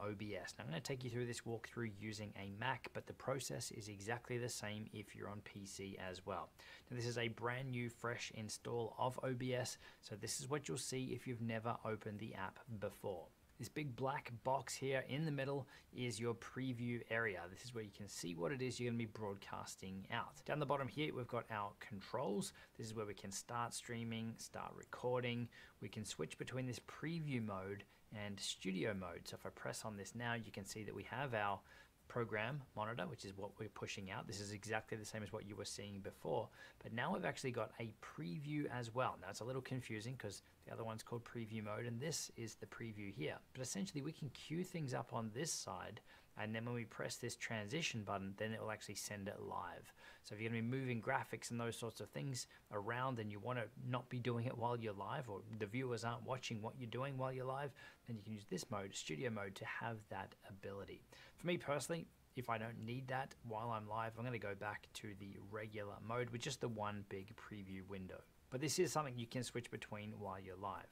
OBS. Now I'm going to take you through this walkthrough using a Mac, but the process is exactly the same if you're on PC as well. Now this is a brand new fresh install of OBS, so this is what you'll see if you've never opened the app before. This big black box here in the middle is your preview area. This is where you can see what it is you're going to be broadcasting out. Down the bottom here, we've got our controls. This is where we can start streaming, start recording. We can switch between this preview mode and studio mode. So if I press on this now, you can see that we have our program monitor, which is what we're pushing out. This is exactly the same as what you were seeing before, but now we've actually got a preview as well. Now it's a little confusing because the other one's called preview mode and this is the preview here, but essentially we can queue things up on this side, and then when we press this transition button, then it will actually send it live. So if you're going to be moving graphics and those sorts of things around and you want to not be doing it while you're live, or the viewers aren't watching what you're doing while you're live, then you can use this mode, studio mode, to have that ability. For me personally, if I don't need that while I'm live, I'm going to go back to the regular mode with just the one big preview window. But this is something you can switch between while you're live.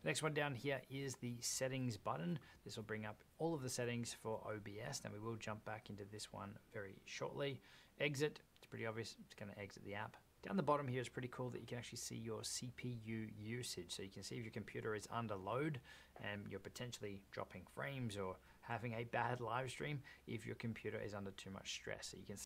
The next one down here is the settings button. This will bring up all of the settings for OBS. Now we will jump back into this one very shortly. Exit, it's pretty obvious, it's going to exit the app. Down the bottom here is pretty cool that you can actually see your CPU usage. So you can see if your computer is under load and you're potentially dropping frames or having a bad live stream if your computer is under too much stress. So you can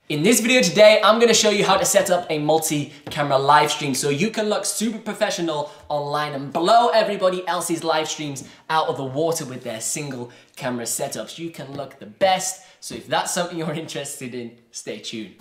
In this video today, I'm going to show you how to set up a multi-camera live stream so you can look super professional online and blow everybody else's live streams out of the water with their single camera setups. You can look the best, so if that's something you're interested in, stay tuned.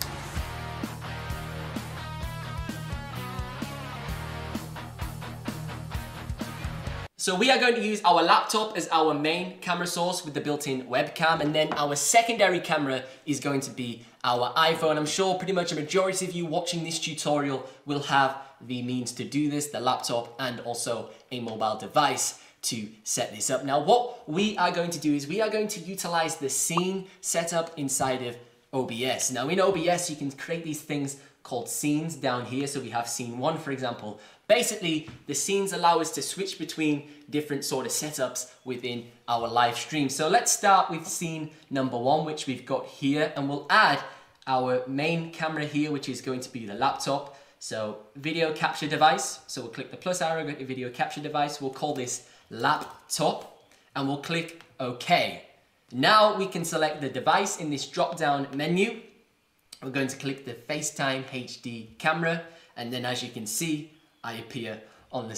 So we are going to use our laptop as our main camera source with the built-in webcam, and then our secondary camera is going to be our iPhone. I'm sure pretty much a majority of you watching this tutorial will have the means to do this, the laptop and also a mobile device to set this up. Now what we are going to do is we are going to utilize the scene setup inside of OBS. Now in OBS you can create these things called scenes down here. So we have scene 1, for example. Basically, the scenes allow us to switch between different sort of setups within our live stream. So let's start with scene number 1, which we've got here, and we'll add our main camera here, which is going to be the laptop. So video capture device. So we'll click the plus arrow, go to video capture device. We'll call this laptop, and we'll click OK. Now we can select the device in this drop-down menu. We're going to click the FaceTime HD camera, and then as you can see, I appear on the